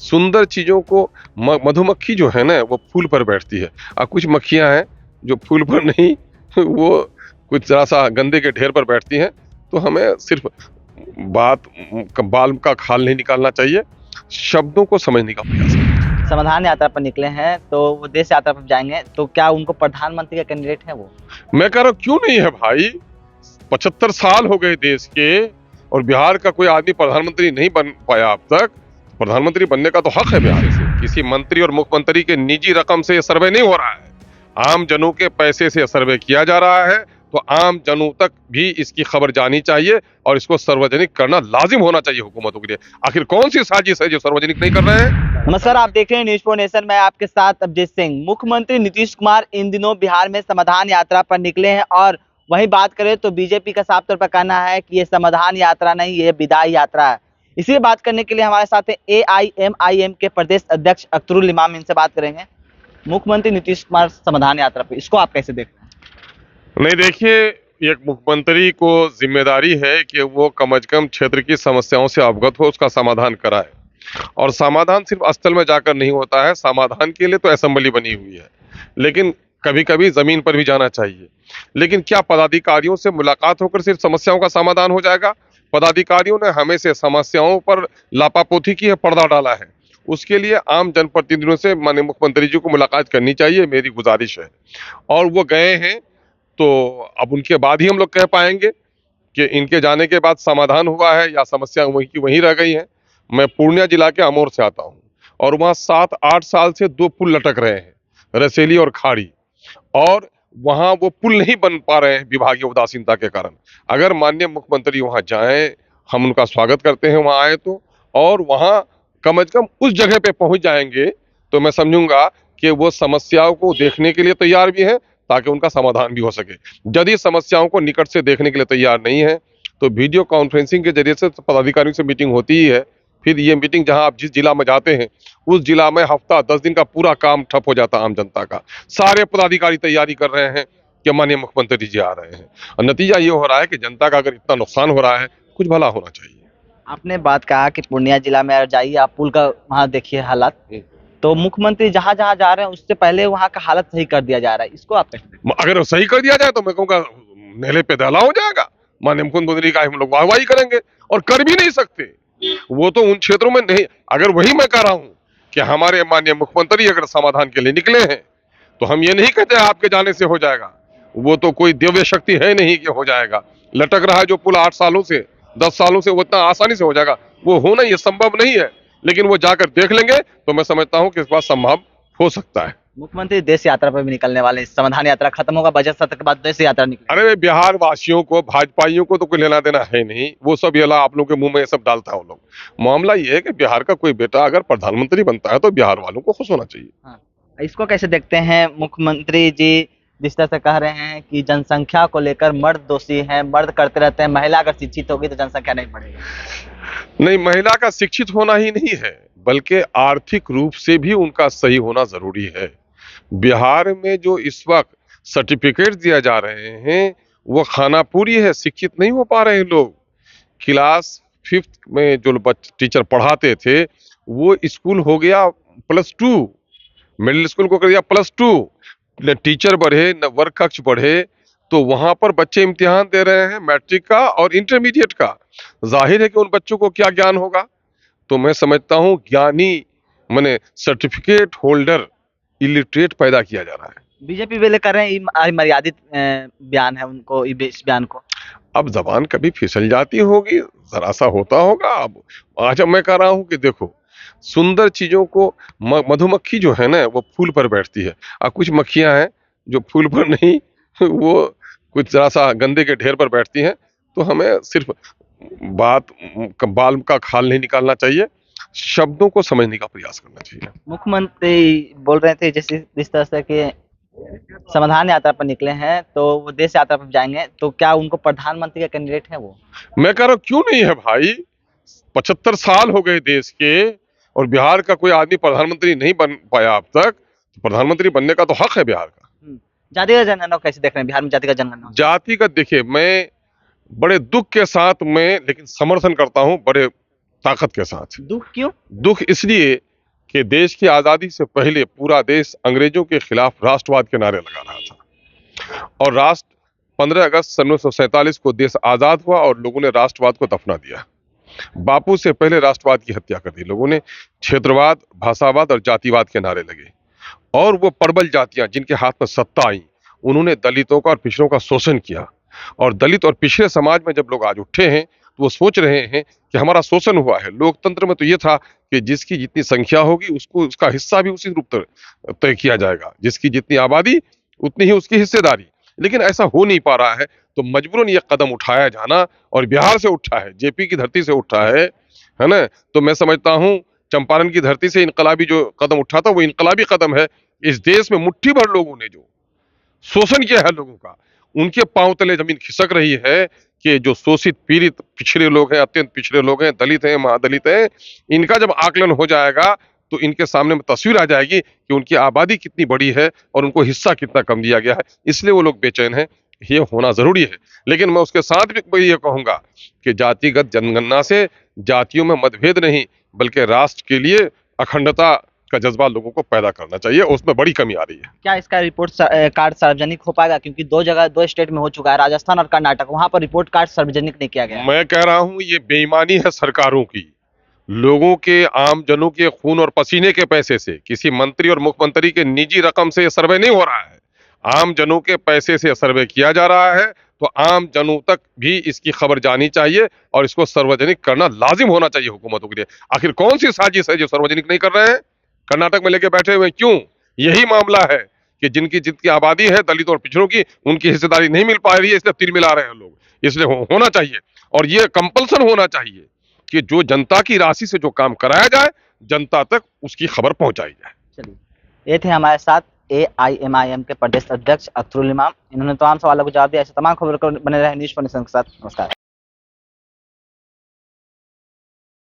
सुंदर चीजों को मधुमक्खी जो है ना वो फूल पर बैठती है, और कुछ मक्खियां हैं जो फूल पर नहीं वो कुछ जरा सा गंदे के ढेर पर बैठती हैं। तो हमें सिर्फ बाल का खाल नहीं निकालना चाहिए, शब्दों को समझने का प्रयास करना चाहिए। समाधान यात्रा पर निकले हैं तो वो देश यात्रा पर जाएंगे, तो क्या उनको प्रधानमंत्री का कैंडिडेट है वो? मैं कह रहा हूँ क्यों नहीं है भाई, 75 साल हो गए देश के और बिहार का कोई आदमी प्रधानमंत्री नहीं बन पाया अब तक। प्रधानमंत्री बनने का तो हक है बिहार से। किसी मंत्री और मुख्यमंत्री के निजी रकम से यह सर्वे नहीं हो रहा है, आम जनों के पैसे से सर्वे किया जा रहा है। तो आम जनों तक भी इसकी खबर जानी चाहिए और इसको सार्वजनिक करना लाजिम होना चाहिए हुकूमतों के लिए। आखिर कौन सी साजिश है जो सार्वजनिक नहीं कर रहे हैं? नमस्कार, आप देख रहे हैं न्यूज़ 4 नेशन। मैं आपके साथ अभिजीत सिंह। मुख्यमंत्री नीतीश कुमार इन दिनों बिहार में समाधान यात्रा पर निकले हैं और वहीं बात करें तो बीजेपी का साफ तौर पर कहना है कि ये समाधान यात्रा नहीं, ये विदाई यात्रा है। इसी बात करने के लिए हमारे साथ AIMIM के प्रदेश अध्यक्ष अख्तरुल इमाम, इनसे बात करेंगे। मुख्यमंत्री नीतीश कुमार समाधान यात्रा पे, इसको आप कैसे देखते हैं? नहीं, देखिए, एक मुख्यमंत्री को जिम्मेदारी है कि वो कम से कम क्षेत्र की समस्याओं से अवगत हो, उसका समाधान कराए। और समाधान सिर्फ स्थल में जाकर नहीं होता है, समाधान के लिए तो असेंबली बनी हुई है, लेकिन कभी कभी जमीन पर भी जाना चाहिए। लेकिन क्या पदाधिकारियों से मुलाकात होकर सिर्फ समस्याओं का समाधान हो जाएगा? पदाधिकारियों ने हमेशा समस्याओं पर लापापोथी की है, पर्दा डाला है। उसके लिए आम जनप्रतिनिधियों से माननीय मुख्यमंत्री जी को मुलाकात करनी चाहिए, मेरी गुजारिश है। और वो गए हैं तो अब उनके बाद ही हम लोग कह पाएंगे कि इनके जाने के बाद समाधान हुआ है या समस्या वहीं की वहीं रह गई हैं। मैं पूर्णिया जिला के अमोर से आता हूँ और वहाँ 7-8 साल से 2 पुल लटक रहे हैं, रसेली और खाड़ी, और वहाँ वो पुल नहीं बन पा रहे हैं विभागीय उदासीनता के कारण। अगर माननीय मुख्यमंत्री वहाँ जाएं, हम उनका स्वागत करते हैं वहाँ आए तो, और वहाँ कम से कम उस जगह पे पहुंच जाएंगे तो मैं समझूंगा कि वो समस्याओं को देखने के लिए तैयार भी हैं ताकि उनका समाधान भी हो सके। यदि समस्याओं को निकट से देखने के लिए तैयार नहीं है तो वीडियो कॉन्फ्रेंसिंग के जरिए से पदाधिकारियों से मीटिंग होती ही है। फिर ये मीटिंग जहां आप जिस जिला में जाते हैं उस जिला में हफ्ता 10 दिन का पूरा काम ठप हो जाता है आम जनता का। सारे पदाधिकारी तैयारी कर रहे हैं कि माननीय मुख्यमंत्री जी आ रहे हैं, और नतीजा ये हो रहा है कि जनता का अगर इतना नुकसान हो रहा है, कुछ भला होना चाहिए। आपने बात कहा कि पूर्णिया जिला में जाइए, आप पुल का वहाँ देखिए हालात, तो मुख्यमंत्री जहाँ जहाँ जा रहे हैं उससे पहले वहाँ का हालत सही कर दिया जा रहा है, इसको आप कैसे देखते हैं? अगर सही कर दिया जाए तो मैं कहूँगा नेले पे दहला हो जाएगा। माननीय मुख्यमंत्री का हम लोग वाहवाही करेंगे, और कर भी नहीं सकते। वो तो उन क्षेत्रों में नहीं, अगर वही मैं कह रहा हूँ कि हमारे माननीय मुख्यमंत्री अगर समाधान के लिए निकले हैं तो हम ये नहीं कहते आपके जाने से हो जाएगा। वो तो कोई दिव्य शक्ति है नहीं कि हो जाएगा। लटक रहा है जो पुल 8 सालों से 10 सालों से, वो इतना आसानी से हो जाएगा, वो होना ये संभव नहीं है। लेकिन वो जाकर देख लेंगे तो मैं समझता हूँ कि इस बात संभव हो सकता है। मुख्यमंत्री देश यात्रा पर भी निकलने वाले, समाधान यात्रा खत्म होगा, बजट सत्र के बाद देश यात्रा निकले। अरे बिहार वासियों को, भाजपाइयों को तो कोई लेना देना है नहीं, वो सब ये आप लोगों के मुंह में ये सब डालता है वो लोग। मामला ये है कि बिहार का कोई बेटा अगर प्रधानमंत्री बनता है तो बिहार वालों को खुश होना चाहिए। हाँ, इसको कैसे देखते हैं? मुख्यमंत्री जी जिस तरह से कह रहे हैं कि जनसंख्या को लेकर मर्द दोषी हैं, मर्द करते रहते हैं, महिला अगर शिक्षित होगी तो जनसंख्या नहीं बढ़ेगी। नहीं, महिला का शिक्षित होना ही नहीं है, बल्कि आर्थिक रूप से भी उनका सही होना जरूरी है। बिहार में जो इस वक्त सर्टिफिकेट दिया जा रहे हैं वो खानापूरी है, शिक्षित नहीं हो पा रहे लोग। क्लास 5th में जो टीचर पढ़ाते थे वो स्कूल हो गया +2, मिडिल स्कूल को कर दिया +2। न टीचर बढ़े न वर्ग कक्ष बढ़े, तो वहां पर बच्चे इम्तिहान दे रहे हैं मैट्रिक का और इंटरमीडिएट का। जाहिर है कि उन बच्चों को क्या ज्ञान होगा। तो मैं समझता हूं ज्ञानी माने सर्टिफिकेट होल्डर इलिटरेट पैदा किया जा रहा है। बीजेपी वाले कर रहे हैं मर्यादित बयान है उनको, इस बयान को। अब जबान कभी फिसल जाती होगी, जरा सा होता होगा। अब आज मैं कह रहा हूं कि देखो, सुंदर चीजों को मधुमक्खी जो है ना वो फूल पर बैठती है, और कुछ मक्खियां हैं जो फूल पर नहीं वो कुछ जरा सा गंदे के ढेर पर बैठती हैं। तो हमें सिर्फ बाल का खाल नहीं निकालना चाहिए, शब्दों को समझने का प्रयास करना चाहिए। मुख्यमंत्री बोल रहे थे जैसे इस तरह से कि समाधान यात्रा पर निकले हैं तो वो देश यात्रा पर जाएंगे, तो क्या उनको प्रधानमंत्री का कैंडिडेट है वो? मैं कह रहा हूँ क्यों नहीं है भाई, 75 साल हो गए देश के और बिहार का कोई आदमी प्रधानमंत्री नहीं बन पाया अब तक। तो प्रधानमंत्री बनने का तो हक है बिहार का। जातिगत जनगणना कैसे देख रहे हैं बिहार में? जातिगत जनगणना, जातिगत देखिए, मैं बड़े दुख के साथ में लेकिन समर्थन करता हूं, बड़े ताकत के साथ। दुख क्यों? दुख इसलिए कि देश की आज़ादी से पहले पूरा देश अंग्रेजों के खिलाफ राष्ट्रवाद के नारे लगा रहा था और 15 अगस्त सन 1947 को देश आज़ाद हुआ और लोगों ने राष्ट्रवाद को दफना दिया। बापू से पहले राष्ट्रवाद की हत्या कर दी लोगों ने। क्षेत्रवाद, भाषावाद और जातिवाद के नारे लगे और वो प्रबल जातियां जिनके हाथ में सत्ता आई, उन्होंने दलितों का और पिछड़ों का शोषण किया। और दलित और पिछड़े समाज में जब लोग आज उठे हैं तो वो सोच रहे हैं कि हमारा शोषण हुआ है। लोकतंत्र में तो ये था कि जिसकी जितनी संख्या होगी उसको उसका हिस्सा भी उसी रूप तय किया जाएगा, जिसकी जितनी आबादी उतनी ही उसकी हिस्सेदारी। लेकिन ऐसा हो नहीं पा रहा है, तो मजबूरन ये कदम उठाया जाना, और बिहार से उठा है, जेपी की धरती से उठा है ना। तो मैं समझता हूं चंपारण की धरती से इनकलाबी जो कदम उठा था वो इनकलाबी कदम है। इस देश में मुट्ठी भर लोगों ने जो शोषण किया है लोगों का, उनके पांव तले जमीन खिसक रही है कि जो शोषित पीड़ित पिछड़े लोग हैं, अत्यंत पिछड़े लोग हैं, दलित हैं, महादलित हैं, इनका जब आकलन हो जाएगा तो इनके सामने में तस्वीर आ जाएगी कि उनकी आबादी कितनी बड़ी है और उनको हिस्सा कितना कम दिया गया है। इसलिए वो लोग बेचैन हैं। ये होना जरूरी है। लेकिन मैं उसके साथ भी ये कहूंगा कि जातिगत जनगणना से जातियों में मतभेद नहीं बल्कि राष्ट्र के लिए अखंडता का जज्बा लोगों को पैदा करना चाहिए। उसमें बड़ी कमी आ रही है। क्या इसका रिपोर्ट कार्ड सार्वजनिक हो पाएगा? क्योंकि दो स्टेट में हो चुका है, राजस्थान और कर्नाटक, वहां पर रिपोर्ट कार्ड सार्वजनिक नहीं किया गया। मैं कह रहा हूं ये बेईमानी है सरकारों की। लोगों के, आम जनों के खून और पसीने के पैसे से, किसी मंत्री और मुख्यमंत्री के निजी रकम से यह सर्वे नहीं हो रहा है। आम जनों के पैसे से सर्वे किया जा रहा है, तो आम जनों तक भी इसकी खबर जानी चाहिए और इसको सार्वजनिक करना लाजिम होना चाहिए हुकूमतों के लिए। आखिर कौन सी साजिश है जो सार्वजनिक नहीं कर रहे हैं? कर्नाटक में लेके बैठे हुए क्यों? यही मामला है कि जितनी आबादी है दलित और पिछड़ों की, उनकी हिस्सेदारी नहीं मिल पा रही है, इसलिए तिल मिला रहे हैं लोग। इसलिए होना चाहिए और ये कंपल्सन होना चाहिए कि जो जनता की राशि से जो काम कराया जाए, जनता तक उसकी खबर पहुंचाई जाए। चलिए, ये थे हमारे साथ AIMIM के प्रदेश अध्यक्ष अख्तरुल इमाम। इन्होंने तमाम सवालों को जवाब दिया। ऐसे तमाम खबरों को बने रहे न्यूज़ 4 नेशन के साथ। नमस्कार।